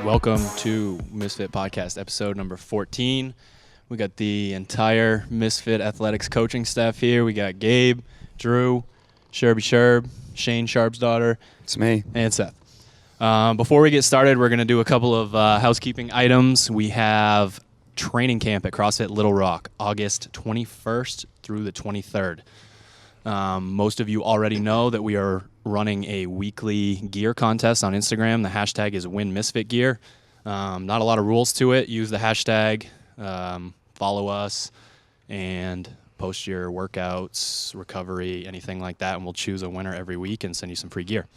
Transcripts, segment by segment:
Welcome to Misfit Podcast, episode number 14. We got the entire Misfit Athletics coaching staff here. We got Gabe, Drew, Sherby Sherb, Shane Sharp's daughter. It's me. And Seth. Before we get started, we're going to do a couple of housekeeping items. We have training camp at CrossFit Little Rock, August 21st through the 23rd. Most of you already know that we are running a weekly gear contest on Instagram. The hashtag is WinMisfitGear. Not a lot of rules to it. Use the hashtag, follow us, and post your workouts, recovery, anything like that, and we'll choose a winner every week and send you some free gear.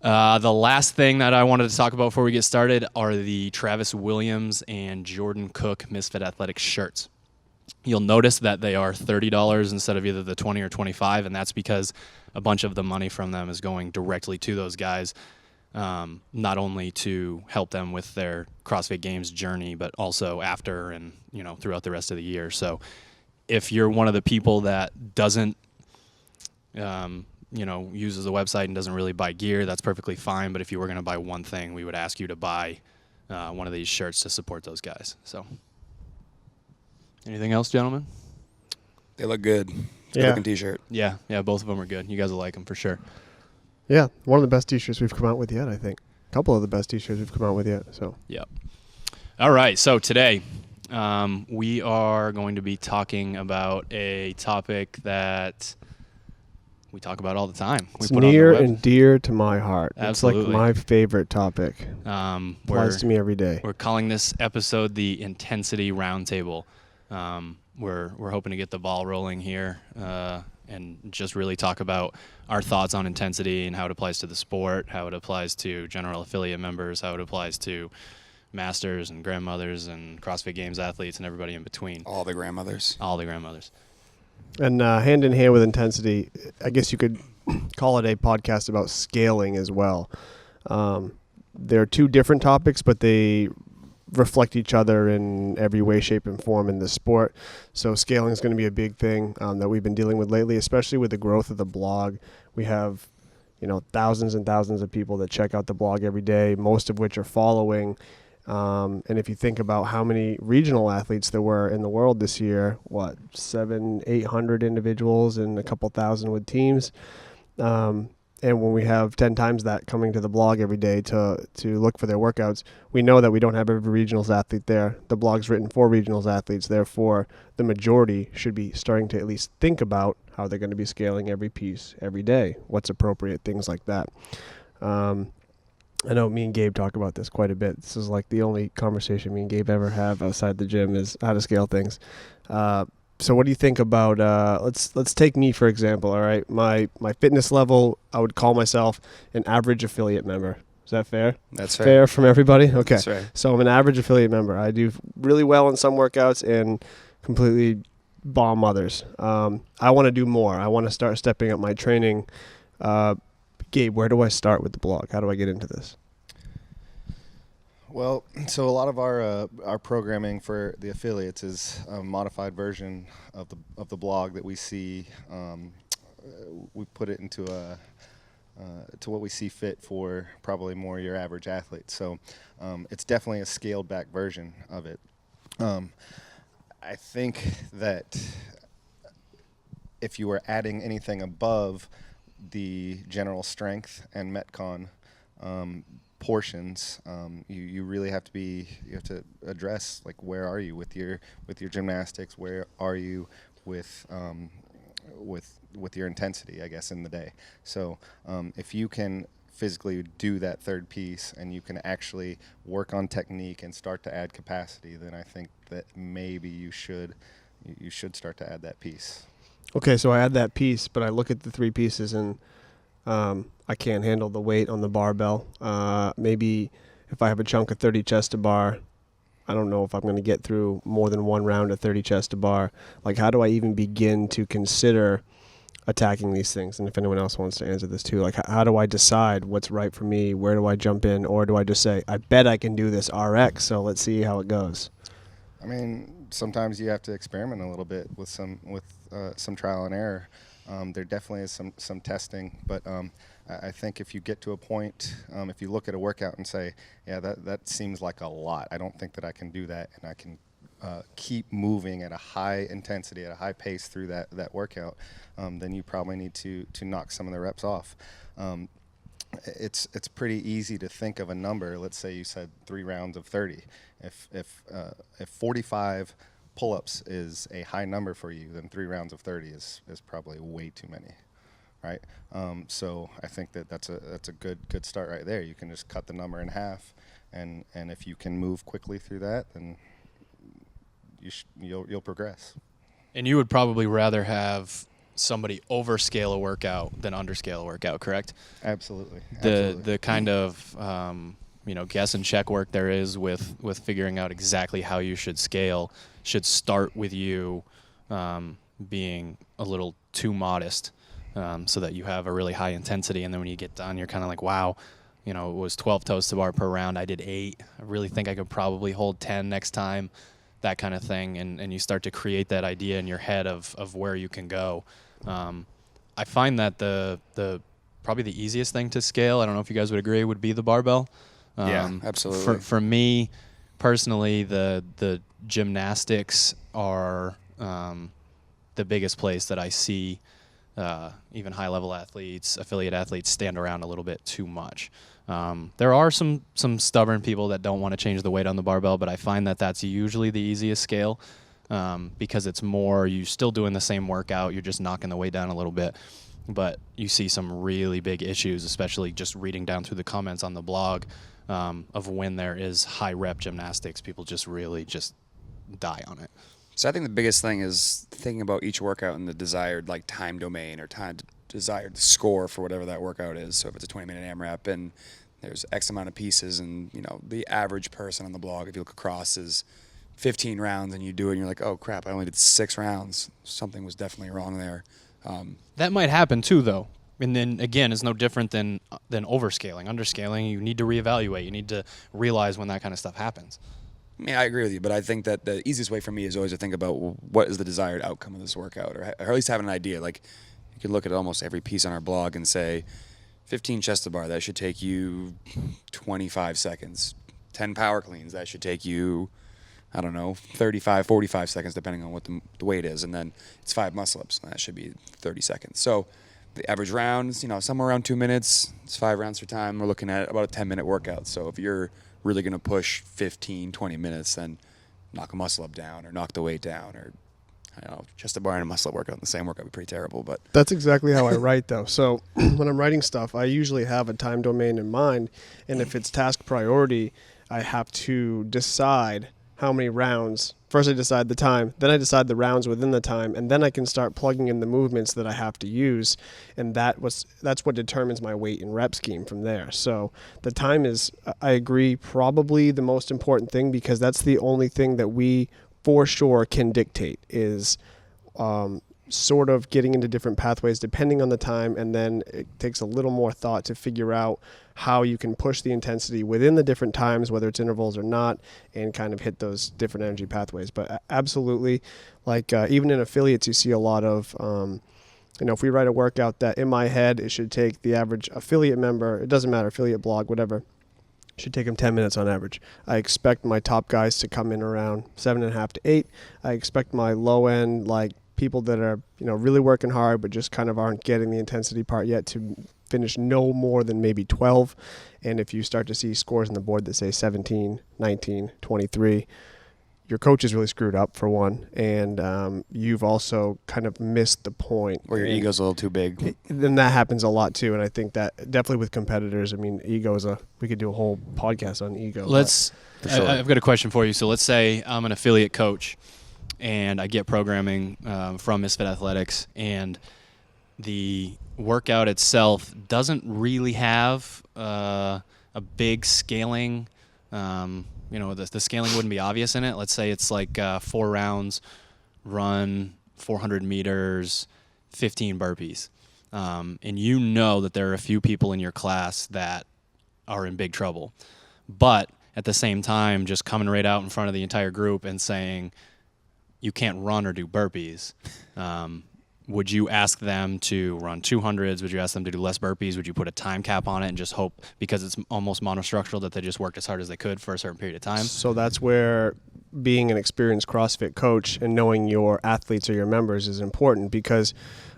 The last thing that I wanted to talk about before we get started are the Travis Williams and Jordan Cooke Misfit Athletics shirts. You'll notice that they are $30 instead of either the $20 or $25, and that's because a bunch of the money from them is going directly to those guys, not only to help them with their CrossFit Games journey, but also after and throughout the rest of the year. So if you're one of the people that doesn't uses the website and doesn't really buy gear, that's perfectly fine. But if you were going to buy one thing, we would ask you to buy one of these shirts to support those guys. So anything else, gentlemen? They look good. Good looking t-shirt. Yeah, both of them are good. You guys will like them for sure. Yeah, one of the best t-shirts we've come out with yet, I think. A couple of the best t-shirts we've come out with yet. So. Yep. All right, so today we are going to be talking about a topic that we talk about all the time. It's near and dear to my heart. Absolutely. It's like my favorite topic. Applies to me every day. We're calling this episode the Intensity Roundtable. We're hoping to get the ball rolling here and just really talk about our thoughts on intensity and how it applies to the sport, how it applies to general affiliate members, how it applies to masters and grandmothers and CrossFit Games athletes and everybody in between. All the grandmothers. And hand in hand with intensity, I guess you could call it a podcast about scaling as well. There are two different topics, but they reflect each other in every way, shape, and form in the sport. So scaling is going to be a big thing that we've been dealing with lately, especially with the growth of the blog. We have, thousands and thousands of people that check out the blog every day, most of which are following. And if you think about how many regional athletes there were in the world this year, 700-800 individuals and a couple thousand with teams. And when we have 10 times that coming to the blog every day to look for their workouts, we know that we don't have every regionals athlete there. The blog's written for regionals athletes. Therefore, the majority should be starting to at least think about how they're going to be scaling every piece every day, what's appropriate, things like that. I know me and Gabe talk about this quite a bit. This is like the only conversation me and Gabe ever have outside the gym is how to scale things. So what do you think about, let's take me for example, all right? My fitness level, I would call myself an average affiliate member. Is that fair? That's fair. Fair from everybody? Okay. That's right. So I'm an average affiliate member. I do really well in some workouts and completely bomb others. I want to do more. I want to start stepping up my training. Gabe, where do I start with the blog? How do I get into this? Well, so a lot of our programming for the affiliates is a modified version of the blog that we see. We put it into to what we see fit for probably more your average athlete. So it's definitely a scaled back version of it. I think that if you were adding anything above the general strength and Metcon portions, you really have to address like where are you with your gymnastics, where are you with your intensity, I guess, in the day. So if you can physically do that third piece and you can actually work on technique and start to add capacity, then I think that maybe you should start to add that piece. Okay, so I add that piece, but I look at the three pieces and I can't handle the weight on the barbell. Maybe if I have a chunk of 30 chest to bar, I don't know if I'm going to get through more than one round of 30 chest to bar. Like, how do I even begin to consider attacking these things? And if anyone else wants to answer this too, like, how do I decide what's right for me? Where do I jump in? Or do I just say, I bet I can do this RX, so let's see how it goes? I mean, sometimes you have to experiment a little bit with some trial and error. There definitely is some testing, but I think if you get to a point, if you look at a workout and say, yeah, that seems like a lot, I don't think that I can do that, and I can keep moving at a high intensity, at a high pace through that workout, then you probably need to knock some of the reps off. It's pretty easy to think of a number. Let's say you said 3 rounds of 30. If 45 pull-ups is a high number for you, then 3 rounds of 30 is probably way too many, right? So I think that's a good start right there. You can just cut the number in half, and if you can move quickly through that, then you'll progress. And you would probably rather have somebody overscale a workout than underscale a workout, correct? Absolutely. The kind of guess and check work there is with figuring out exactly how you should scale should start with you being a little too modest, so that you have a really high intensity, and then when you get done, you're kind of like, wow, it was 12 toes to bar per round. I did 8. I really think I could probably hold 10 next time, that kind of thing, and you start to create that idea in your head of where you can go. I find that the probably the easiest thing to scale, I don't know if you guys would agree, would be the barbell. Yeah, absolutely. For me personally, the gymnastics are the biggest place that I see even high-level athletes, affiliate athletes, stand around a little bit too much. There are some stubborn people that don't want to change the weight on the barbell, but I find that that's usually the easiest scale, because it's more, you're still doing the same workout, you're just knocking the weight down a little bit. But you see some really big issues, especially just reading down through the comments on the blog, of when there is high-rep gymnastics, people just really just die on it. So I think the biggest thing is thinking about each workout in the desired time domain, or desired score for whatever that workout is. So if it's a 20-minute AMRAP and there's X amount of pieces, and the average person on the blog, if you look across, is 15 rounds, and you do it and you're like, oh crap, I only did 6 rounds. Something was definitely wrong there. That might happen too, though. And then again, it's no different than overscaling. Underscaling, you need to reevaluate. You need to realize when that kind of stuff happens. I mean, I agree with you, but I think that the easiest way for me is always to think about, well, what is the desired outcome of this workout, or at least have an idea. Like, you could look at almost every piece on our blog and say, 15 chest to bar, that should take you 25 seconds. 10 power cleans, that should take you, 35, 45 seconds, depending on what the weight is. And then it's 5 muscle-ups, and that should be 30 seconds. So the average round is, somewhere around 2 minutes. It's 5 rounds for time. We're looking at about a 10-minute workout. So if you're really going to push 15, 20 minutes, then knock a muscle-up down, or knock the weight down, or chest to bar and a muscle-up workout in the same workout would be pretty terrible. But that's exactly how I write, though. So when I'm writing stuff, I usually have a time domain in mind, and if it's task priority, I have to decide how many rounds. First I decide the time, then I decide the rounds within the time, and then I can start plugging in the movements that I have to use, and that's what determines my weight and rep scheme from there. So the time is, I agree, probably the most important thing, because that's the only thing that we for sure can dictate, is sort of getting into different pathways depending on the time, and then it takes a little more thought to figure out how you can push the intensity within the different times, whether it's intervals or not, and kind of hit those different energy pathways. But absolutely, even in affiliates, you see a lot of, if we write a workout that in my head it should take the average affiliate member, it doesn't matter, affiliate blog, whatever, should take them 10 minutes on average. I expect my top guys to come in around 7.5 to 8. I expect my low end, people that are really working hard but just kind of aren't getting the intensity part yet, to finish no more than maybe 12. And if you start to see scores on the board that say 17, 19, 23, your coach is really screwed up, for one, and you've also kind of missed the point. Or your ego's a little too big. Then that happens a lot too, and I think that definitely with competitors, ego is we could do a whole podcast on ego. I've got a question for you. So let's say I'm an affiliate coach, and I get programming from Misfit Athletics, and the workout itself doesn't really have a big scaling. The scaling wouldn't be obvious in it. Let's say it's 4 rounds, run 400 meters, 15 burpees. And that there are a few people in your class that are in big trouble. But at the same time, just coming right out in front of the entire group and saying, you can't run or do burpees, would you ask them to run 200s? Would you ask them to do less burpees? Would you put a time cap on it and just hope, because it's almost monostructural, that they just worked as hard as they could for a certain period of time? So that's where being an experienced CrossFit coach and knowing your athletes or your members is important, because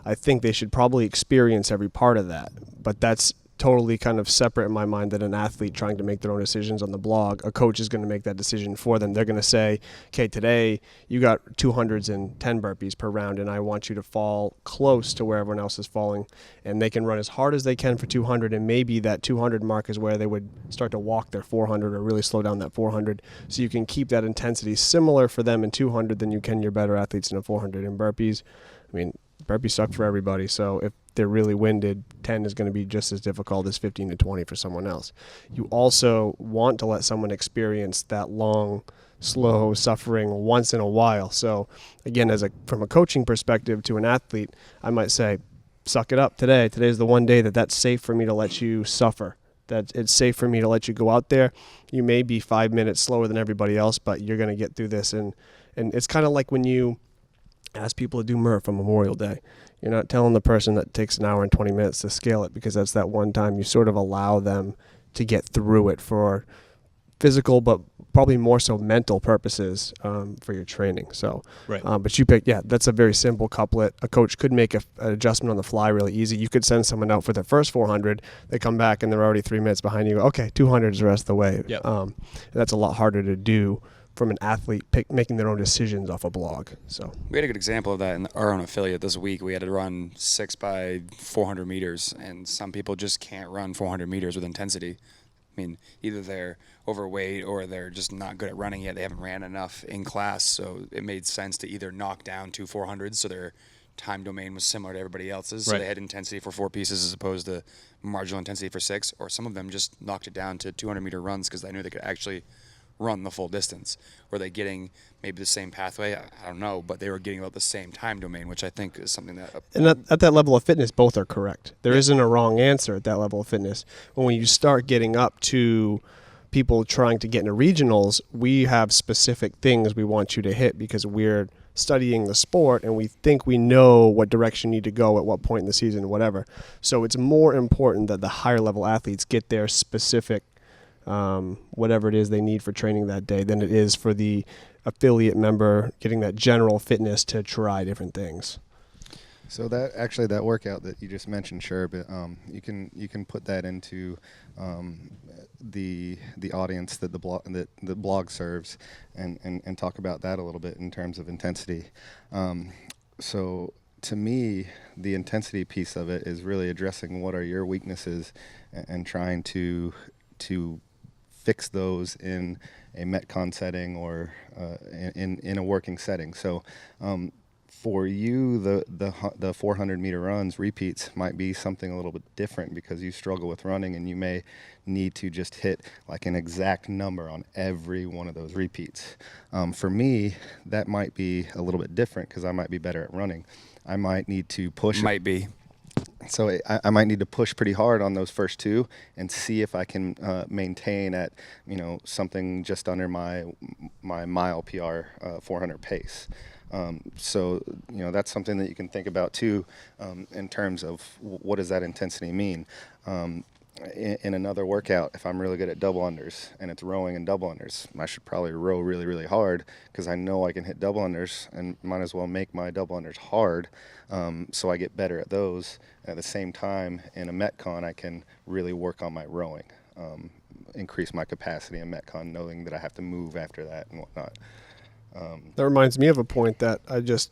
I think they should probably experience every part of that. But that's totally kind of separate in my mind than an athlete trying to make their own decisions on the blog. A coach is going to make that decision for them. They're going to say, okay, today you got 200s and 10 burpees per round, and I want you to fall close to where everyone else is falling. And they can run as hard as they can for 200, and maybe that 200 mark is where they would start to walk their 400 or really slow down that 400. So you can keep that intensity similar for them in 200 than you can your better athletes in a 400 in burpees. I mean, burpees suck for everybody, so if they're really winded, 10 is going to be just as difficult as 15 to 20 for someone else. You also want to let someone experience that long, slow suffering once in a while. So again, from a coaching perspective to an athlete, I might say, suck it up today. Today's the one day that's safe for me to let you suffer, that it's safe for me to let you go out there. You may be 5 minutes slower than everybody else, but you're going to get through this. And it's kind of like when you ask people to do Murph on Memorial Day. You're not telling the person that takes an hour and 20 minutes to scale it, because that's that one time. You sort of allow them to get through it for physical, but probably more so mental purposes for your training. So, Right. But you pick, that's a very simple couplet. A coach could make an adjustment on the fly really easy. You could send someone out for their first 400. They come back and they're already 3 minutes behind you. Okay, 200 is the rest of the way. Yep. And that's a lot harder to do from an athlete making their own decisions off a blog. So We had a good example of that in our own affiliate this week. We had to run 6 by 400 meters, and some people just can't run 400 meters with intensity. I mean, either they're overweight or they're just not good at running yet. They haven't ran enough in class, so it made sense to either knock down 2 400s so their time domain was similar to everybody else's. So Right. they had intensity for 4 pieces as opposed to marginal intensity for 6, or some of them just knocked it down to 200-meter runs because they knew they could actually run the full distance. Were they getting maybe the same pathway? I don't know, but they were getting about the same time domain, which I think is something that... And at that level of fitness, both are correct. There isn't a wrong answer at that level of fitness. But when you start getting up to people trying to get into regionals, we have specific things we want you to hit because we're studying the sport and we think we know what direction you need to go at what point in the season, whatever. So it's more important that the higher level athletes get their specific whatever it is they need for training that day than it is for the affiliate member getting that general fitness to try different things. So that workout that you just mentioned, sure, but you can put that into the audience that the blog serves, and talk about that a little bit in terms of intensity. So to me, the intensity piece of it is really addressing what are your weaknesses and trying to fix those in a Metcon setting or in a working setting. So for you, the 400 meter runs repeats might be something a little bit different because you struggle with running and you may need to just hit like an exact number on every one of those repeats. For me, that might be a little bit different because I might be better at running. I might need to push. Might be. So I might need to push pretty hard on those first 2 and see if I can maintain at something just under my mile PR 400 pace. So that's something that you can think about too in terms of what does that intensity mean. In another workout, if I'm really good at double unders and it's rowing and double unders, I should probably row really, really hard because I know I can hit double unders and might as well make my double unders hard so I get better at those. At the same time, in a Metcon, I can really work on my rowing, increase my capacity in Metcon, knowing that I have to move after that and whatnot. That reminds me of a point that I just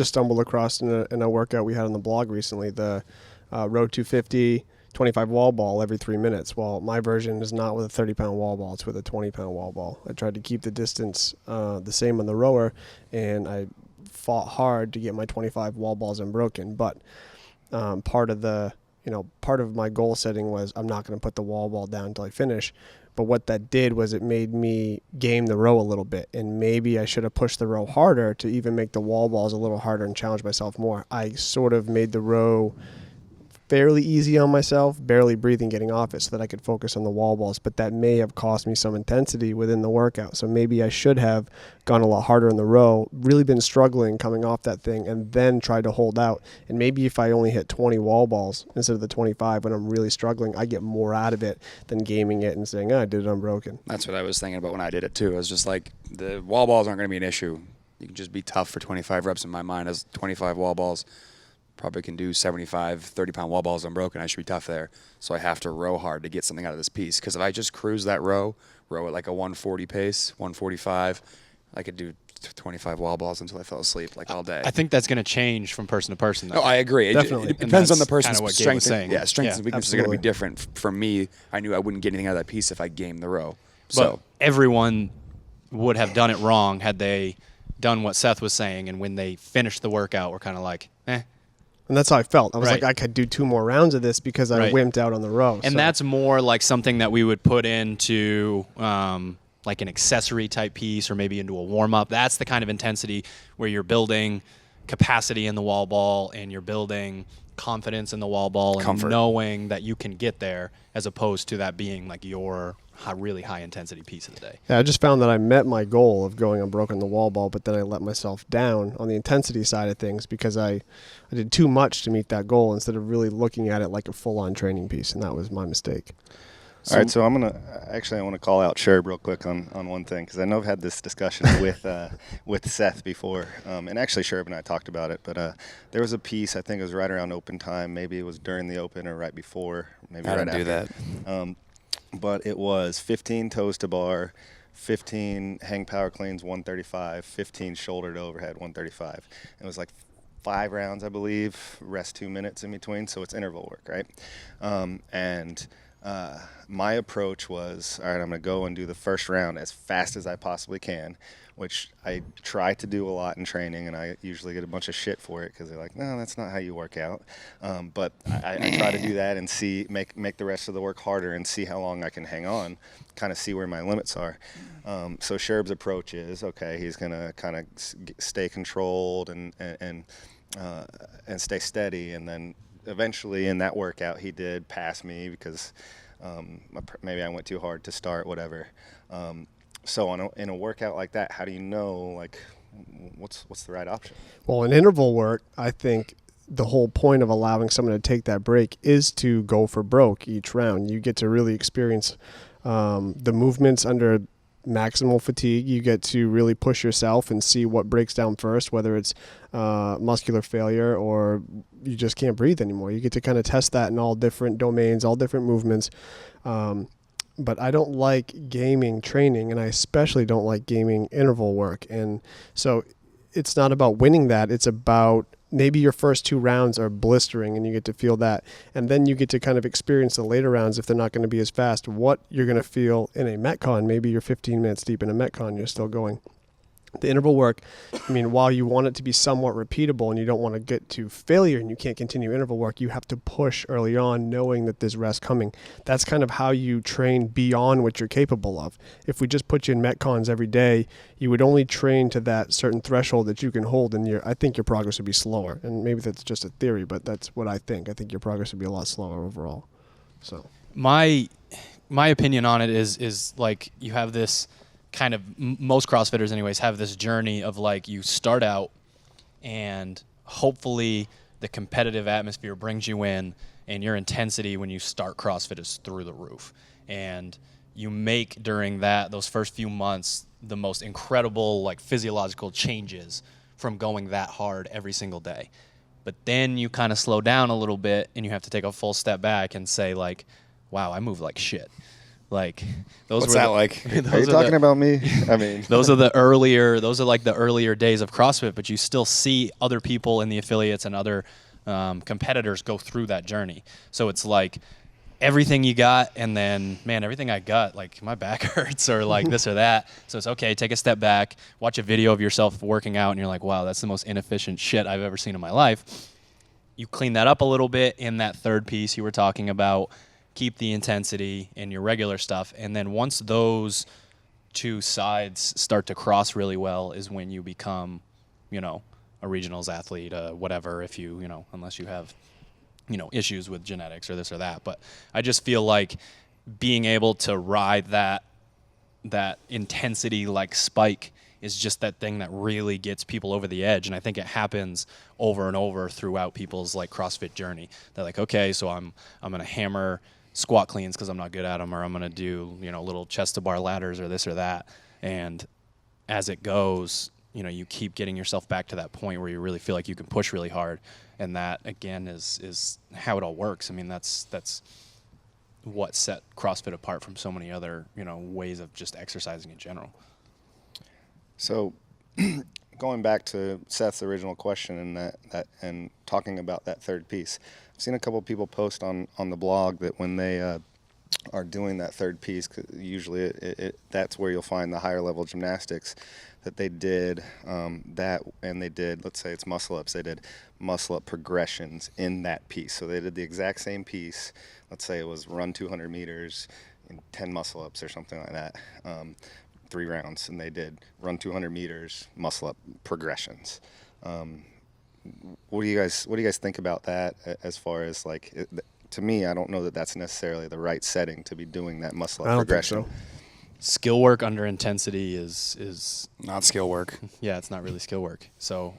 stumbled across in a workout we had on the blog recently, the row 250, 25 wall ball every 3 minutes. Well, my version is not with a 30-pound wall ball. It's with a 20-pound wall ball. I tried to keep the distance the same on the rower, and I fought hard to get my 25 wall balls unbroken. But part of my goal setting was I'm not going to put the wall ball down until I finish. But what that did was it made me game the row a little bit, and maybe I should have pushed the row harder to even make the wall balls a little harder and challenge myself more. I sort of made the row fairly easy on myself, barely breathing, getting off it so that I could focus on the wall balls. But that may have cost me some intensity within the workout. So maybe I should have gone a lot harder in the row, really been struggling coming off that thing, and then tried to hold out. And maybe if I only hit 20 wall balls instead of the 25 when I'm really struggling, I get more out of it than gaming it and saying, oh, I did it unbroken. That's what I was thinking about when I did it too. I was just like, the wall balls aren't going to be an issue. You can just be tough for 25 reps in my mind as 25 wall balls. Probably can do 75, 30-pound wall balls unbroken. I should be tough there. So I have to row hard to get something out of this piece. Because if I just cruise that row at like a 140 pace, 145, I could do 25 wall balls until I fell asleep like all day. I think that's going to change from person to person, though. No, I agree. Definitely. It depends on the And that's person's kinda what Gabe strength. was saying. Yeah, strengths Yeah, and weaknesses are going to be different. For me, I knew I wouldn't get anything out of that piece if I gamed the row. But everyone would have done it wrong had they done what Seth was saying, and when they finished the workout, we're kind of like, eh. And that's how I felt. I was Right. like, I could do 2 more rounds of this because I Right. wimped out on the row. And so. that's more like something that we would put into like an accessory type piece or maybe into a warm-up. That's the kind of intensity where you're building capacity in the wall ball and you're building confidence in the wall ball and Comfort. knowing that you can get there, as opposed to that being like your really high intensity piece of the day. Yeah, I just found that I met my goal of going unbroken the wall ball, but then I let myself down on the intensity side of things because I did too much to meet that goal instead of really looking at it like a full-on training piece, and that was my mistake. All right, so I want to call out Sherb real quick on one thing, because I know I've had this discussion with Seth before, and actually Sherb and I talked about it, but there was a piece, I think it was right around open time, maybe it was during the open or right before, maybe I right didn't after. do that. But it was 15 toes to bar, 15 hang power cleans 135, 15 shoulder to overhead 135. It was like 5 rounds, I believe, rest 2 minutes in between, so it's interval work, right? My approach was, all right, I'm going to go and do the first round as fast as I possibly can, which I try to do a lot in training, and I usually get a bunch of shit for it because they're like, no, that's not how you work out. But I try to do that and make the rest of the work harder and see how long I can hang on, kind of see where my limits are. So Sherb's approach is, okay, he's going to kind of stay controlled and stay steady, and then eventually in that workout he did pass me because maybe I went too hard to start, whatever. So in a workout like that, how do you know, like, what's the right option? Well, in interval work, I think the whole point of allowing someone to take that break is to go for broke each round. You get to really experience the movements under maximal fatigue. You get to really push yourself and see what breaks down first, whether it's muscular failure or you just can't breathe anymore. You get to kind of test that in all different domains, all different movements. But I don't like gaming training, and I especially don't like gaming interval work. And so it's not about winning that. It's about maybe your first 2 rounds are blistering and you get to feel that. And then you get to kind of experience the later rounds, if they're not going to be as fast, what you're going to feel in a Metcon. Maybe you're 15 minutes deep in a Metcon, you're still going. The interval work, I mean, while you want it to be somewhat repeatable and you don't want to get to failure and you can't continue interval work, you have to push early on knowing that there's rest coming. That's kind of how you train beyond what you're capable of. If we just put you in Metcons every day, you would only train to that certain threshold that you can hold, and I think your progress would be slower. And maybe that's just a theory, but that's what I think. I think your progress would be a lot slower overall. So My opinion on it is like you have this kind of, most CrossFitters anyways have this journey of like you start out and hopefully the competitive atmosphere brings you in and your intensity when you start CrossFit is through the roof, and you make during those first few months the most incredible like physiological changes from going that hard every single day. But then you kind of slow down a little bit and you have to take a full step back and say like, wow, I move like shit. Like those What's were that like? Are you talking about me? I mean, those are like the earlier days of CrossFit, but you still see other people in the affiliates and other competitors go through that journey. So it's like everything you got, and then, man, everything I got, like my back hurts or like this or that. So it's okay, take a step back, watch a video of yourself working out, and you're like, wow, that's the most inefficient shit I've ever seen in my life. You clean that up a little bit in that third piece you were talking about. Keep the intensity in your regular stuff. And then once those 2 sides start to cross really well is when you become, a regionals athlete, whatever, if you, unless you have issues with genetics or this or that. But I just feel like being able to ride that intensity like spike is just that thing that really gets people over the edge. And I think it happens over and over throughout people's like CrossFit journey. They're like, okay, so I'm going to hammer squat cleans because I'm not good at them, or I'm going to do, little chest to bar ladders or this or that. And as it goes, you keep getting yourself back to that point where you really feel like you can push really hard. And that, again, is how it all works. I mean, that's what set CrossFit apart from so many other, ways of just exercising in general. So going back to Seth's original question and that and talking about that third piece, I've seen a couple of people post on the blog that when they are doing that third piece, 'cause usually that's where you'll find the higher level gymnastics, that they did that, and they did, let's say it's muscle ups, they did muscle up progressions in that piece. So they did the exact same piece. Let's say it was run 200 meters in 10 muscle ups or something like that. 3 rounds, and they did run 200 meters, muscle up progressions. What do you guys think about that? As far as like, to me, I don't know that that's necessarily the right setting to be doing that muscle up progression. Think so. Skill work under intensity is Not skill work. Yeah, it's not really skill work. So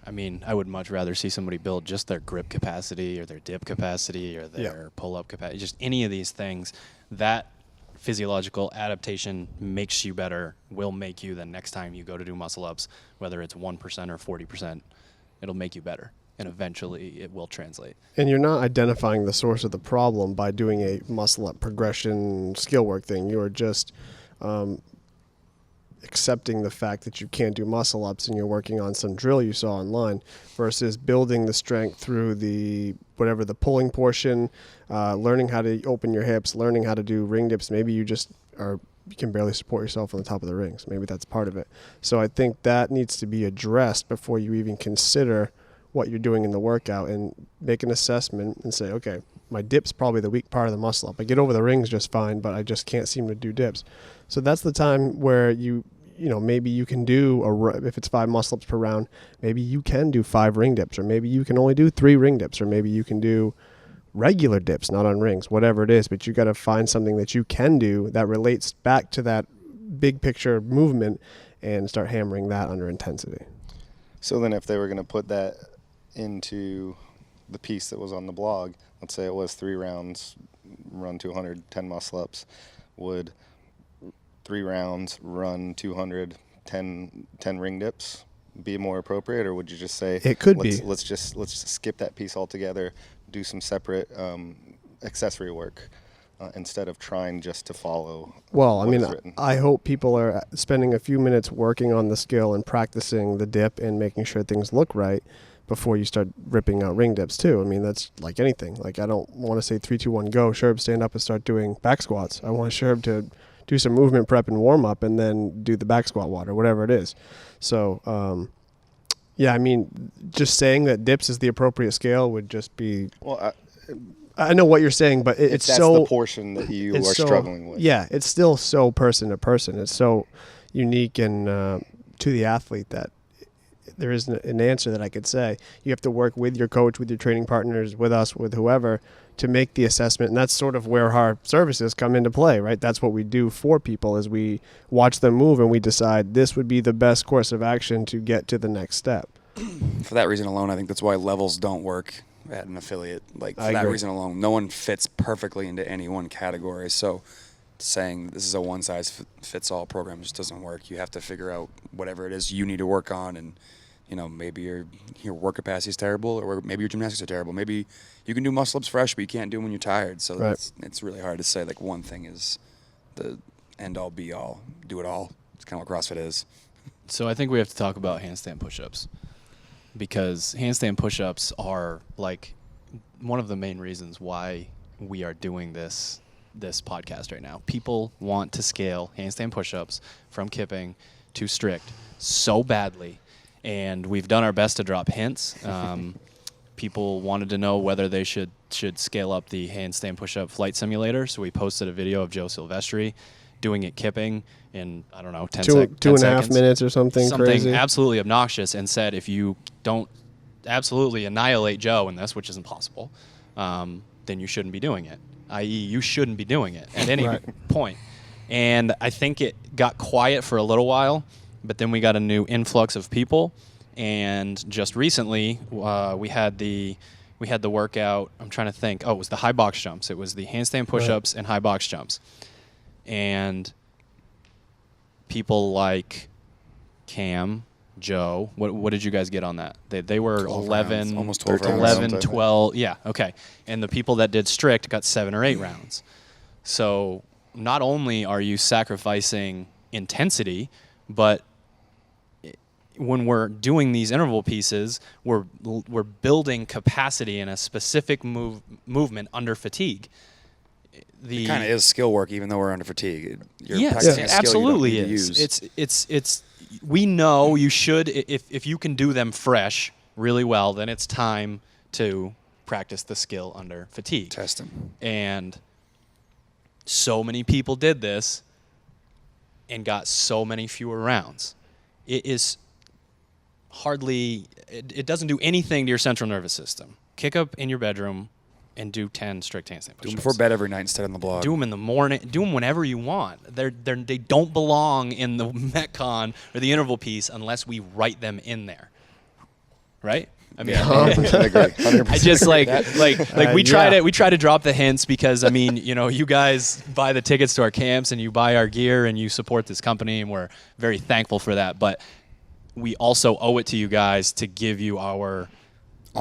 I would much rather see somebody build just their grip capacity or their dip capacity or their pull-up capacity, just any of these things. That physiological adaptation makes you better, will make you the next time you go to do muscle ups, whether it's 1% or 40%, it'll make you better. And eventually it will translate. And you're not identifying the source of the problem by doing a muscle up progression skill work thing. You are just accepting the fact that you can't do muscle ups and you're working on some drill you saw online versus building the strength through the pulling portion, learning how to open your hips, learning how to do ring dips. Maybe you can barely support yourself on the top of the rings. Maybe that's part of it. So I think that needs to be addressed before you even consider what you're doing in the workout, and make an assessment and say, okay, my dip's probably the weak part of the muscle up. I get over the rings just fine, but I just can't seem to do dips. So that's the time where maybe you can do if it's 5 muscle ups per round, maybe you can do 5 ring dips, or maybe you can only do 3 ring dips, or maybe you can do regular dips, not on rings, whatever it is. But you got to find something that you can do that relates back to that big picture movement and start hammering that under intensity. So then if they were going to put that into the piece that was on the blog, let's say it was 3 rounds, run 200, 10 muscle ups, would 3 rounds, run 200, 10 ring dips be more appropriate, or would you just say it could let's just skip that piece altogether, do some separate accessory work instead of trying just to follow? Well, what is written? I hope people are spending a few minutes working on the skill and practicing the dip and making sure things look right before you start ripping out ring dips too. I mean, that's like anything. Like, I don't want to say 3, 2, 1, go. Sherb, stand up and start doing back squats. I want Sherb to do some movement prep and warm up and then do the back squat water, whatever it is. So, just saying that dips is the appropriate scale would just be. Well, I know what you're saying, but it's that's so the portion that you are struggling with. Yeah, it's still so person to person. It's so unique and to the athlete that there isn't an answer that I could say. You have to work with your coach, with your training partners, with us, with whoever, to make the assessment. And that's sort of where our services come into play, right? That's what we do for people, is we watch them move and we decide this would be the best course of action to get to the next step. For that reason alone, I think that's why levels don't work at an affiliate. Like, for that reason alone, no one fits perfectly into any one category. So saying this is a one-size-fits-all program just doesn't work. You have to figure out whatever it is you need to work on, and maybe your work capacity is terrible, or maybe your gymnastics are terrible. Maybe you can do muscle ups fresh, but you can't do them when you're tired. So it's really hard to say like one thing is the end-all, be-all. Do it all. It's kind of what CrossFit is. So I think we have to talk about handstand push-ups, because handstand push-ups are like one of the main reasons why we are doing this podcast right now. People want to scale handstand push-ups from kipping to strict so badly. And we've done our best to drop hints. People wanted to know whether they should scale up the handstand push-up flight simulator. So we posted a video of Joe Silvestri doing it kipping in, I don't know, 10 seconds. 2.5 minutes or something crazy. Something absolutely obnoxious, and said if you don't absolutely annihilate Joe in this, which is impossible, then you shouldn't be doing it. I.e., you shouldn't be doing it at any point. And I think it got quiet for a little while, but then we got a new influx of people. And just recently, we had the workout. I'm trying to think. Oh, it was the high box jumps. It was the handstand push-ups and high box jumps. And people like Cam, Joe, what did you guys get on that? They were 11, rounds, almost 12 rounds. 11, 12. Yeah, okay. And the people that did strict got 7 or 8 rounds. So not only are you sacrificing intensity, but when we're doing these interval pieces, we're building capacity in a specific movement under fatigue. It kind of is skill work, even though we're under fatigue. You're yes, practicing it a skill absolutely you don't need is. to use. It's. We know you should, if you can do them fresh really well, then it's time to practice the skill under fatigue. Test them. And so many people did this and got so many fewer rounds. It is hardly, it doesn't do anything to your central nervous system. Kick up in your bedroom and do 10 strict handstand push-ups. Do them before bed every night instead on the blog. Do them in the morning. Do them whenever you want. They don't belong in the Metcon or the interval piece unless we write them in there, right? I mean, 100% agree. 100%. I just we try to drop the hints because I mean, you guys buy the tickets to our camps and you buy our gear and you support this company and we're very thankful for that. But we also owe it to you guys to give you our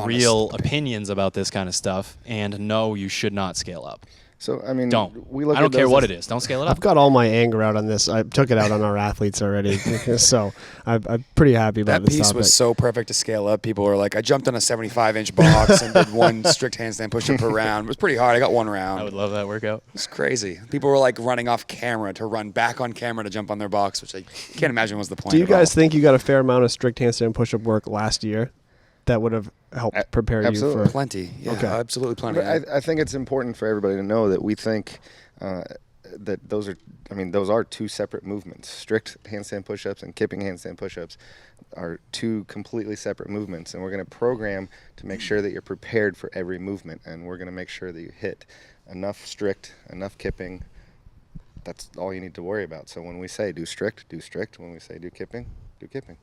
real opinions about this kind of stuff, and no, you should not scale up. So I mean, I don't care what it is. Don't scale it up. I've got all my anger out on this. I took it out on our athletes already, so I'm pretty happy about that this piece topic. was so perfect to scale up. People were like, I jumped on a 75-inch box and did 1 strict handstand push-up per round. It was pretty hard. I got 1 round. I would love that workout. It's crazy. People were like running off camera to run back on camera to jump on their box, which I can't imagine was the point. Do you at all. guys think you got a fair amount of strict handstand push-up work last year that would have helped prepare absolutely. you for Plenty? Yeah, Okay. absolutely plenty. But I think it's important for everybody to know that we think that those are 2 separate movements. Strict handstand push-ups and kipping handstand push-ups are 2 completely separate movements, and we're going to program to make sure that you're prepared for every movement, and we're going to make sure that you hit enough strict, enough kipping. That's all you need to worry about. So when we say do strict, do strict. When we say do kipping, do kipping.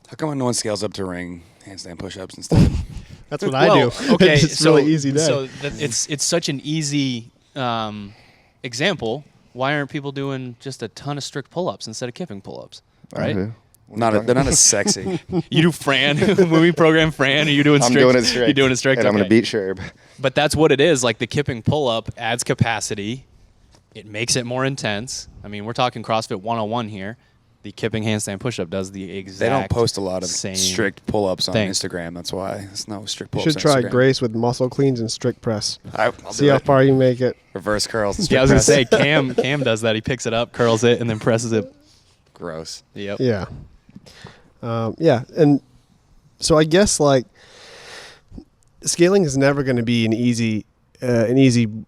How come no one scales up to ring handstand push-ups instead? That's what I do. Okay, It's really easy day. So it's such an easy example. Why aren't people doing just a ton of strict pull-ups instead of kipping pull-ups? Right? Okay. They're not as sexy. You do Fran when we program Fran. Are you doing I'm strict? doing it strict. You're doing it strict. And I'm going Okay. to beat Sherb. But that's what it is. Like the kipping pull-up adds capacity. It makes it more intense. I mean, we're talking CrossFit 101 here. The kipping handstand push-up does the exact They don't post a lot of same strict pull-ups on thing. Instagram. That's why there's no strict You pull-ups. should try on Instagram. Grace with muscle cleans and strict press. I'll See do how it. far you make it. Reverse curls. And Yeah, I was gonna say strict press. Cam does that. He picks it up, curls it, and then presses it. Gross. Yep. Yeah. Yeah. And so I guess like scaling is never going to be an easy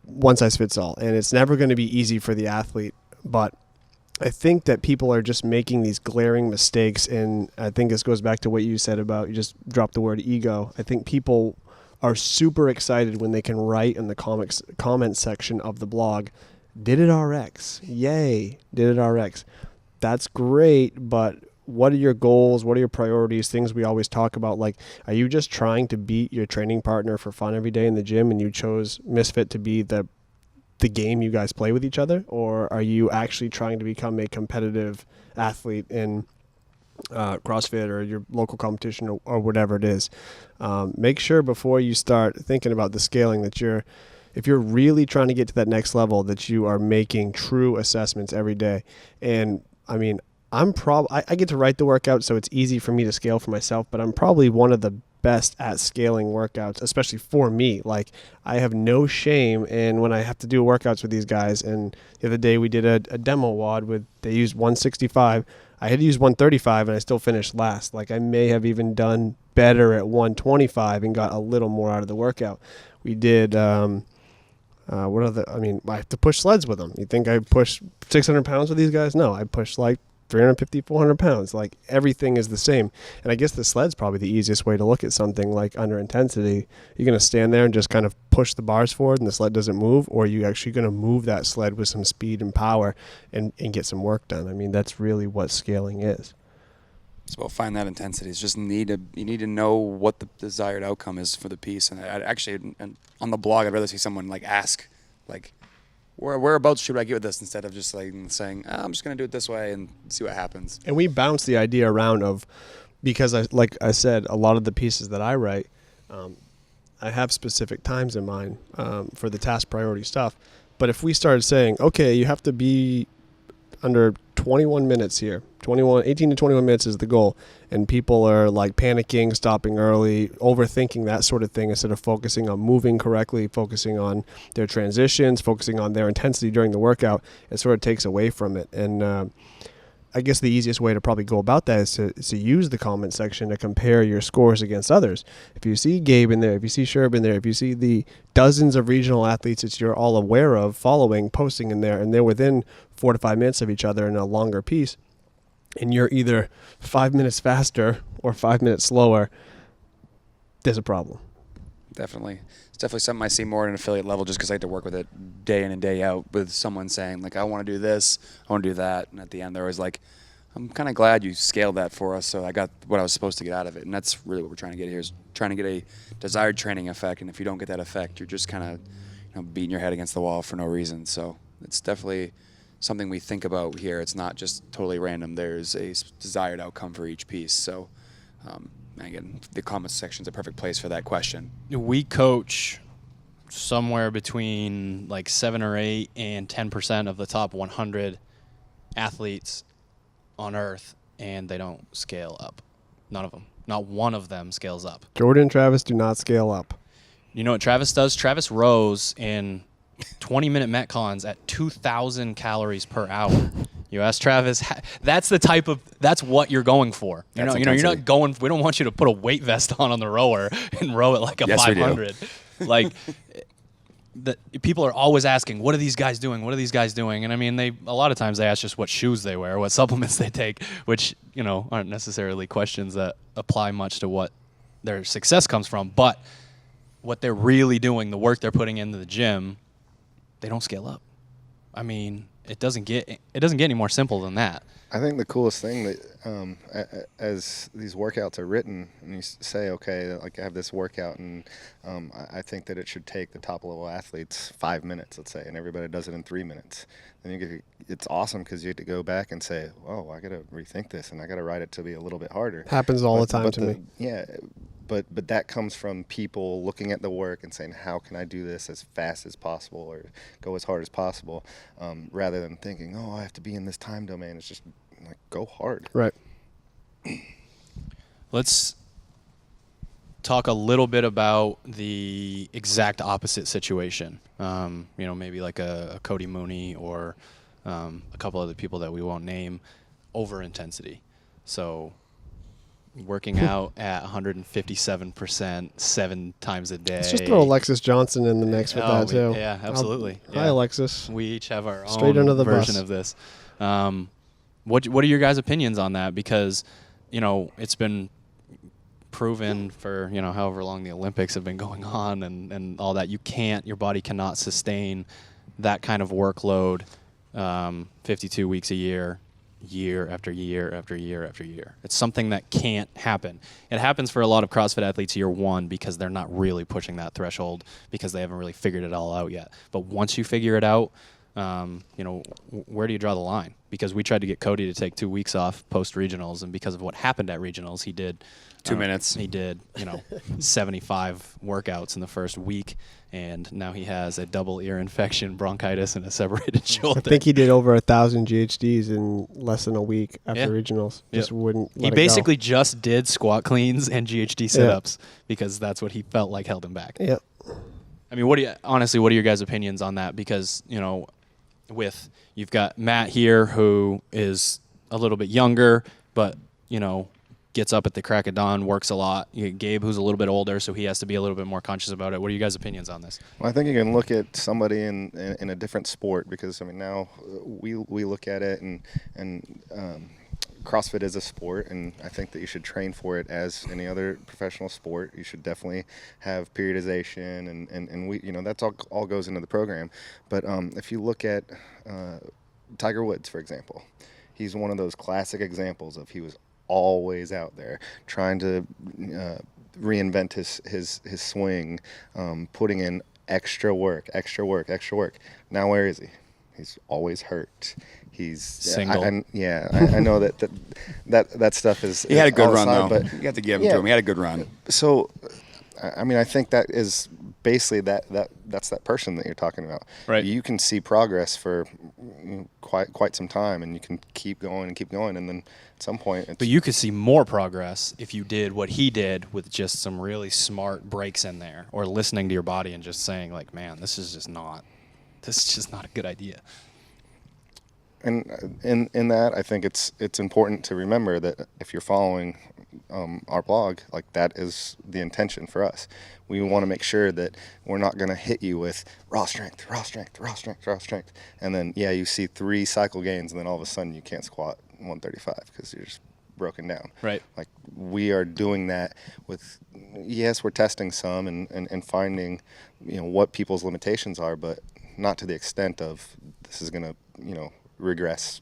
one size fits all, and it's never going to be easy for the athlete. But I think that people are just making these glaring mistakes, and I think this goes back to what you said about, you just dropped the word ego. I think people are super excited when they can write in the comment section of the blog, did it RX, yay, did it RX. That's great, but what are your goals? What are your priorities? Things we always talk about. Like, are you just trying to beat your training partner for fun every day in the gym, and you chose Misfit to be the game you guys play with each other? Or are you actually trying to become a competitive athlete in CrossFit or your local competition or whatever it is? Make sure before you start thinking about the scaling that if you're really trying to get to that next level, that you are making true assessments every day. And I mean, I get to write the workout, so it's easy for me to scale for myself, but I'm probably one of the best at scaling workouts, especially for me. Like, I have no shame in when I have to do workouts with these guys. And the other day we did a demo WOD they used 165. I had to use 135 and I still finished last. Like, I may have even done better at 125 and got a little more out of the workout. We did, I have to push sleds with them. You think I push 600 pounds with these guys? No, I pushed like 350, 400 pounds. Like everything is the same. And I guess the sled's probably the easiest way to look at something like under intensity. You're going to stand there and just kind of push the bars forward and the sled doesn't move, or are you actually going to move that sled with some speed and power and get some work done? I mean, that's really what scaling is. It's about find that intensity. It's just you need to know what the desired outcome is for the piece. And I actually, and on the blog, I'd rather see someone like ask, like, whereabouts should I get with this, instead of just like saying, I'm just going to do it this way and see what happens. And we bounce the idea around of, because like I said, a lot of the pieces that I write, I have specific times in mind for the task priority stuff. But if we started saying, okay, you have to be under 21 minutes here, 18 to 21 minutes is the goal, and people are like panicking, stopping early, overthinking that sort of thing, instead of focusing on moving correctly, focusing on their transitions, focusing on their intensity during the workout, it sort of takes away from it. And I guess the easiest way to probably go about that is to use the comment section to compare your scores against others. If you see Gabe in there, if you see Sherb in there, if you see the dozens of regional athletes that you're all aware of following, posting in there, and they're within 4 to 5 minutes of each other in a longer piece, and you're either 5 minutes faster or 5 minutes slower, there's a problem. Definitely. It's definitely something I see more at an affiliate level, just because I have to work with it day in and day out, with someone saying, like, I want to do this, I want to do that. And at the end, they're always like, I'm kind of glad you scaled that for us, so I got what I was supposed to get out of it. And that's really what we're trying to get here, is trying to get a desired training effect. And if you don't get that effect, you're just kind of beating your head against the wall for no reason. So it's definitely something we think about here. It's not just totally random. There's a desired outcome for each piece. So, and again, the comment section's a perfect place for that question. We coach somewhere between like 7 or 8 and 10% of the top 100 athletes on Earth, and they don't scale up. None of them. Not one of them scales up. Jordan and Travis do not scale up. You know what Travis does? Travis rows in 20-minute Metcons at 2,000 calories per hour. You ask Travis, that's what you're going for. You're not going, we don't want you to put a weight vest on the rower and row it like a 500. Like, people are always asking, what are these guys doing? What are these guys doing? And I mean, a lot of times they ask just what shoes they wear, what supplements they take, which, aren't necessarily questions that apply much to what their success comes from. But what they're really doing, the work they're putting into the gym, they don't scale up. I mean, it doesn't get any more simple than that. I think the coolest thing that as these workouts are written, and you say, okay, like I have this workout, and I think that it should take the top level athletes 5 minutes, let's say, and everybody does it in 3 minutes. Then it's awesome, because you get to go back and say, oh, I got to rethink this, and I got to write it to be a little bit harder. Happens all the time to me. Yeah. But that comes from people looking at the work and saying, how can I do this as fast as possible or go as hard as possible, rather than thinking, oh, I have to be in this time domain. It's just like, go hard. Right. Let's talk a little bit about the exact opposite situation. Maybe like a Cody Mooney or a couple other people that we won't name, over intensity. So working out at 157% 7 times a day. Let's just throw Alexis Johnson in the mix with that too. Yeah, absolutely. Hi, Alexis. We each have our Straight own under the version bus. of this. What are your guys' opinions on that? Because, it's been proven for, however long the Olympics have been going on and all that. Your body cannot sustain that kind of workload 52 weeks a year after year after year after year. It's something that can't happen. It happens for a lot of CrossFit athletes year one, because they're not really pushing that threshold, because they haven't really figured it all out yet. But once you figure it out, where do you draw the line? Because we tried to get Cody to take 2 weeks off post regionals, and because of what happened at regionals, he did 2 minutes. He did, 75 workouts in the first week, and now he has a double ear infection, bronchitis, and a separated shoulder. I think he did over 1,000 GHDs in less than a week after regionals. Just wouldn't let He it basically go. just did squat cleans and GHD sit-ups because that's what he felt like held him back. Yep. I mean, what are your guys' opinions on that? Because, you've got Matt here, who is a little bit younger, but, gets up at the crack of dawn, works a lot. You get Gabe, who's a little bit older, so he has to be a little bit more conscious about it. What are you guys' opinions on this? Well, I think you can look at somebody in a different sport, because now we look at it and CrossFit is a sport, and I think that you should train for it as any other professional sport. You should definitely have periodization, and we, that's all goes into the program. But if you look at Tiger Woods, for example, he's one of those classic examples of he was always out there trying to reinvent his swing, putting in extra work. Now where is he? He's always hurt. He's single. I know that stuff is. He had a good run though. But you have to give him to him. He had a good run. So, I mean, I think that is basically that's that person that you're talking about. Right. You can see progress for quite some time, and you can keep going, and then at some point. But you could see more progress if you did what he did with just some really smart breaks in there, or listening to your body and just saying like, "Man, this is just not a good idea." And in that, I think it's important to remember that if you're following our blog, like that is the intention for us. We want to make sure that we're not going to hit you with raw strength, and then you see 3 cycle gains, and then all of a sudden you can't squat 135 because you're just broken down. Right. Like we are doing that with, yes, we're testing some and finding, what people's limitations are, but not to the extent of this is going to, regress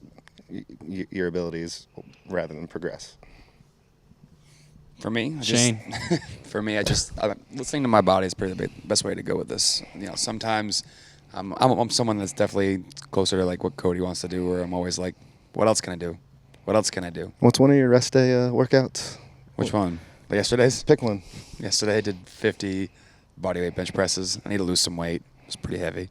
your abilities rather than progress. For me, Shane. Listening to my body is probably the best way to go with this. Sometimes I'm someone that's definitely closer to like what Cody wants to do, where I'm always like, what else can I do? What's one of your rest day workouts? Which one? Like yesterday's? Pick one. Yesterday I did 50 bodyweight bench presses. I need to lose some weight. It's pretty heavy.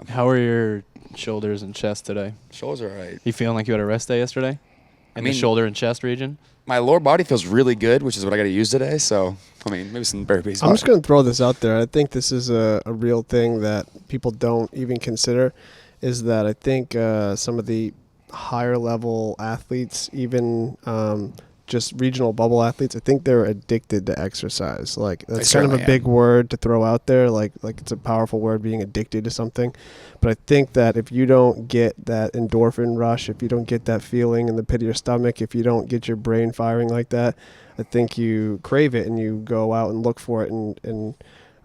How are your shoulders and chest today? Shoulders are all right. You feeling like you had a rest day yesterday? In the shoulder and chest region? My lower body feels really good, which is what I got to use today. So, maybe some burpees. I'm just going to throw this out there. I think this is a real thing that people don't even consider, is that I think some of the higher level athletes, even just regional bubble athletes, I think they're addicted to exercise. Like that's kind of a big word to throw out there. Like it's a powerful word, being addicted to something. But I think that if you don't get that endorphin rush, if you don't get that feeling in the pit of your stomach, if you don't get your brain firing like that, I think you crave it and you go out and look for it, and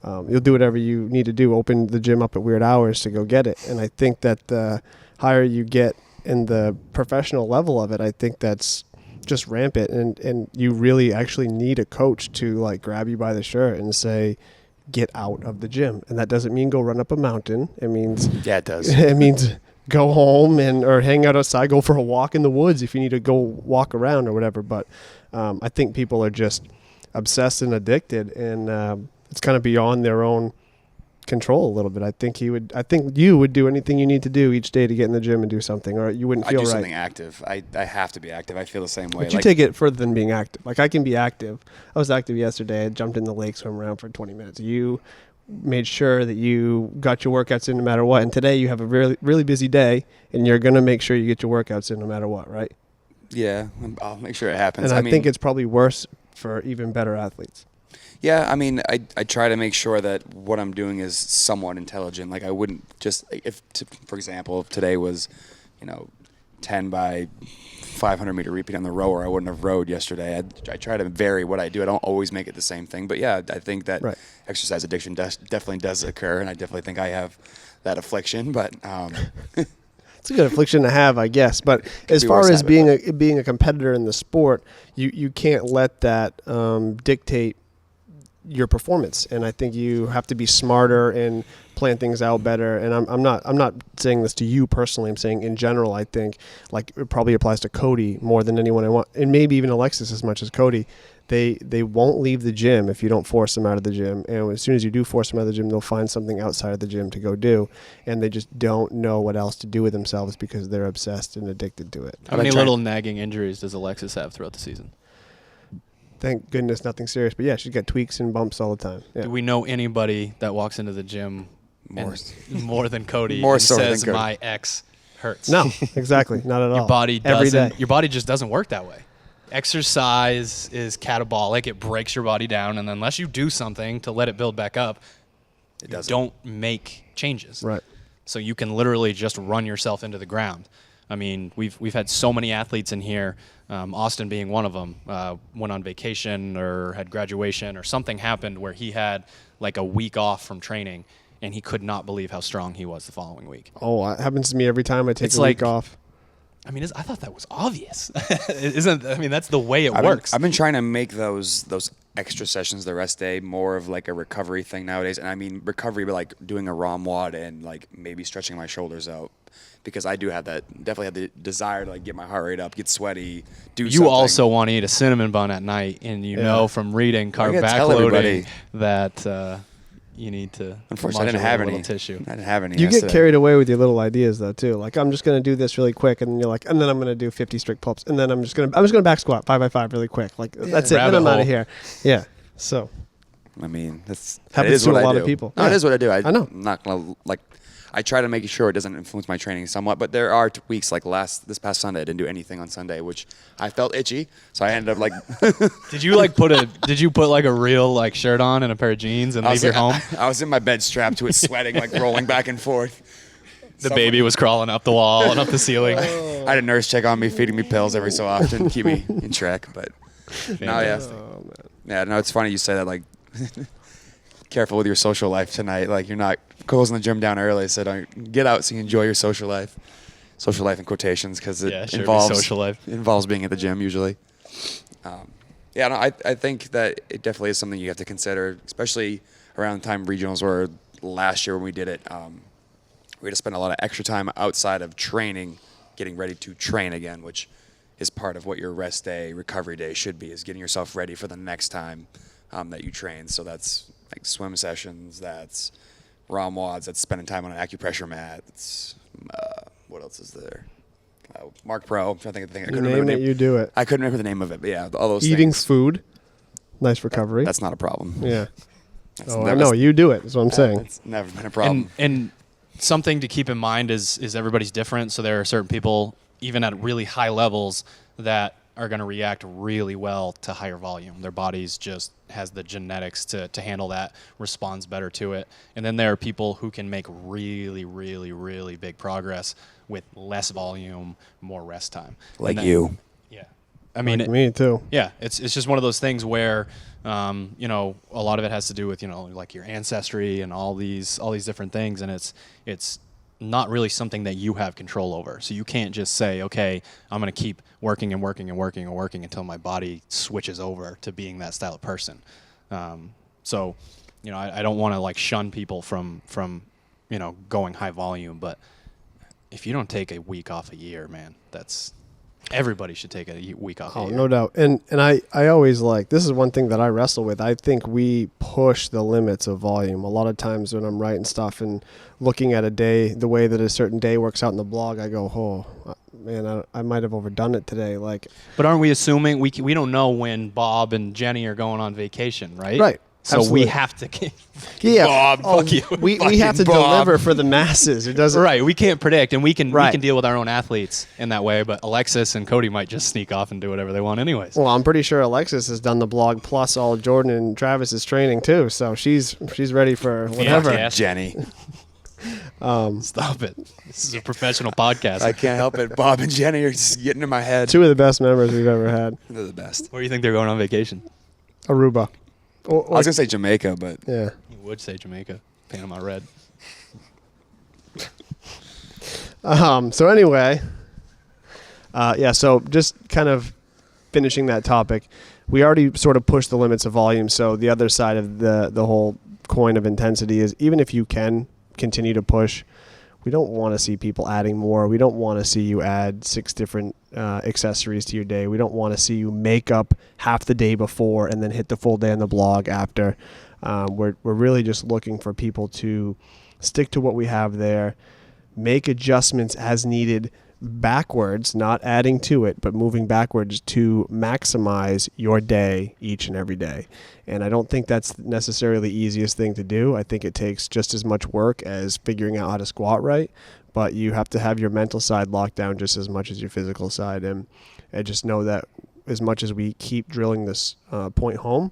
you'll do whatever you need to do. Open the gym up at weird hours to go get it. And I think that the higher you get in the professional level of it, I think that's just rampant, and you really actually need a coach to like grab you by the shirt and say, get out of the gym. And that doesn't mean go run up a mountain. It means it does. It means go home or hang out outside, go for a walk in the woods if you need to go walk around or whatever. But I think people are just obsessed and addicted, and it's kind of beyond their own control a little bit. I think you would do anything you need to do each day to get in the gym and do something, or you wouldn't feel right. I do something active. I have to be active. I feel the same way. But you take it further than being active. Like I can be active. I was active yesterday. I jumped in the lake, swam around for 20 minutes. You made sure that you got your workouts in no matter what. And today you have a really, really busy day, and you're going to make sure you get your workouts in no matter what, right? Yeah, I'll make sure it happens. And I think it's probably worse for even better athletes. Yeah, I try to make sure that what I'm doing is somewhat intelligent. Like I wouldn't just, for example, if today was, 10 by 500 meter repeat on the rower, I wouldn't have rowed yesterday. I try to vary what I do. I don't always make it the same thing. But yeah, I think that exercise addiction definitely does occur, and I definitely think I have that affliction. But it's a good affliction to have, I guess. But as far as being a competitor in the sport, you can't let that dictate your performance, and I think you have to be smarter and plan things out better. And I'm not saying this to you personally. I'm saying in general. I think like it probably applies to Cody more than anyone I want, and maybe even Alexis as much as Cody. They won't leave the gym if you don't force them out of the gym. And as soon as you do force them out of the gym, they'll find something outside of the gym to go do, and they just don't know what else to do with themselves because they're obsessed and addicted to it. How many little nagging injuries does Alexis have throughout the season? Thank goodness nothing serious. But yeah, she's got tweaks and bumps all the time. Yeah. Do we know anybody that walks into the gym more than Cody more and so says than Cody. My ex hurts? No, exactly. Not at all. Your body just doesn't work that way. Exercise is catabolic. It breaks your body down, and unless you do something to let it build back up, don't make changes. Right. So you can literally just run yourself into the ground. I mean, we've had so many athletes in here, Austin being one of them, went on vacation or had graduation or something happened where he had like a week off from training, and he could not believe how strong he was the following week. Oh, it happens to me every time I take It's a like- week off. I mean, I thought that was obvious. That's the way it I've works. I've been trying to make those extra sessions the rest day more of like a recovery thing nowadays. And I mean recovery, but like doing a ROM WOD and like maybe stretching my shoulders out, because I do have definitely have the desire to like get my heart rate up, get sweaty, do You something. also want to eat a cinnamon bun at night, and you know from reading Well, I carb gotta tell everybody. backloading that you need to Unfortunately, I didn't modulate have a any. little tissue. I didn't have any. You get yesterday. carried away with your little ideas though too. Like I'm just gonna do this really quick, and then you're like, and then I'm gonna do 50 strict pull-ups, and then I'm just gonna back squat 5x5 really quick. Like that's it. Then Rabbit I'm out hole. of here. Yeah. So I mean, that Happens is to what a I lot do. of people. No, Yeah. it is what I do. I know. I'm not gonna like. I try to make sure it doesn't influence my training somewhat, but there are weeks like this past Sunday I didn't do anything on Sunday, which I felt itchy, so I ended up like. Did you put like a real like shirt on and a pair of jeans and leave your home? I was in my bed strapped to it, sweating, like rolling back and forth. The baby was crawling up the wall and up the ceiling. I had a nurse check on me, feeding me pills every so often to keep me in track. But no, yeah, yeah, no, it's funny you say that. Like, careful with your social life tonight. Like, you're not closing the gym down early, so don't get out so you enjoy your social life. Social life in quotations, because it Yeah, sure, involves social life. involves being at the gym usually. Yeah, no, I think that it definitely is something you have to consider, especially around the time regionals were last year when we did it. We had to spend a lot of extra time outside of training, getting ready to train again, which is part of what your rest day, recovery day should be, is getting yourself ready for the next time that you train. So that's like swim sessions, that's ROM WODs, that's spending time on an acupressure mat. That's what else is there? Mark Pro. I'm trying to think of the thing. I you couldn't remember name the it, name. you do it. I couldn't remember the name of it, but yeah, all those Eating things. food, nice recovery. That's not a problem. Yeah. That's Oh, I never- know you do it. Is what I'm saying. It's never been a problem. And something to keep in mind is everybody's different. So there are certain people, even at really high levels, that are going to react really well to higher volume. Their bodies just has the genetics to handle that, responds better to it. And then there are people who can make really, really, really big progress with less volume, more rest time. Like And then- you. Yeah. I mean, Like me too. yeah, it's just one of those things where, a lot of it has to do with, like your ancestry and all these different things, and it's not really something that you have control over. So you can't just say, okay, I'm going to keep working and working and working and working until my body switches over to being that style of person. So, I don't want to like shun people from going high volume, but if you don't take a week off a year, man, everybody should take a week off a Oh, year. no doubt. And I always this is one thing that I wrestle with. I think we push the limits of volume. A lot of times when I'm writing stuff and looking at a day, the way that a certain day works out in the blog, I go, oh, man, I might have overdone it today. Like, But aren't we assuming we don't know when Bob and Jenny are going on vacation, right? Right. So Absolutely. we have to. yeah, Bob, fuck you. We Fucking have to Bob. deliver for the masses. It doesn't. Right. We can't predict, and we can Right. deal with our own athletes in that way. But Alexis and Cody might just sneak off and do whatever they want, anyways. Well, I'm pretty sure Alexis has done the blog plus all Jordan and Travis's training too. So she's ready for whatever. Yeah. Jenny. Stop it. This is a professional podcast. I can't help it. Bob and Jenny are just getting in my head. Two of the best members we've ever had. They're the best. Where do you think they're going on vacation? Aruba. I was going to say Jamaica, but Yeah. You would say Jamaica, Panama Red. So anyway, so just kind of finishing that topic, we already sort of pushed the limits of volume. So the other side of the whole coin of intensity is, even if you can continue to push, we don't want to see people adding more. We don't want to see you add 6 different accessories to your day. We don't want to see you make up half the day before and then hit the full day on the blog after. We're really just looking for people to stick to what we have there, make adjustments as needed backwards, not adding to it, but moving backwards to maximize your day each and every day. And I don't think that's necessarily the easiest thing to do. I think it takes just as much work as figuring out how to squat right, but you have to have your mental side locked down just as much as your physical side. And I just know that as much as we keep drilling this point home,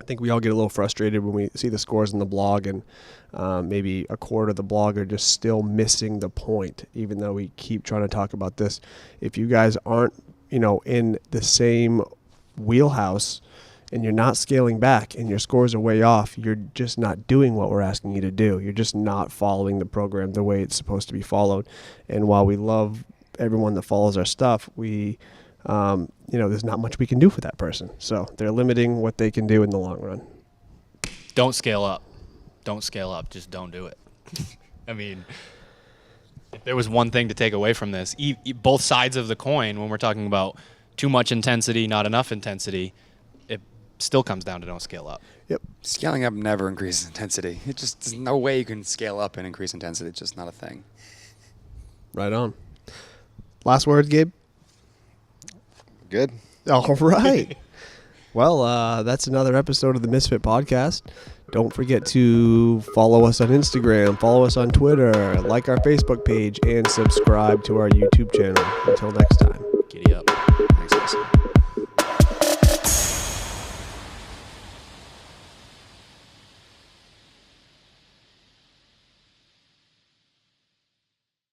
I think we all get a little frustrated when we see the scores in the blog and maybe a quarter of the blog are just still missing the point, even though we keep trying to talk about this. If you guys aren't, in the same wheelhouse and you're not scaling back and your scores are way off, you're just not doing what we're asking you to do. You're just not following the program the way it's supposed to be followed. And while we love everyone that follows our stuff, we there's not much we can do for that person. So they're limiting what they can do in the long run. Don't scale up. Don't scale up. Just don't do it. I mean, if there was one thing to take away from this, both sides of the coin, when we're talking about too much intensity, not enough intensity, it still comes down to don't scale up. Yep. Scaling up never increases intensity. There's no way you can scale up and increase intensity. It's just not a thing. Right on. Last words, Gabe? Good. All right. Well, that's another episode of the Misfit Podcast. Don't forget to follow us on Instagram, follow us on Twitter, like our Facebook page, and subscribe to our YouTube channel. Until next time. Giddy up. Thanks, guys.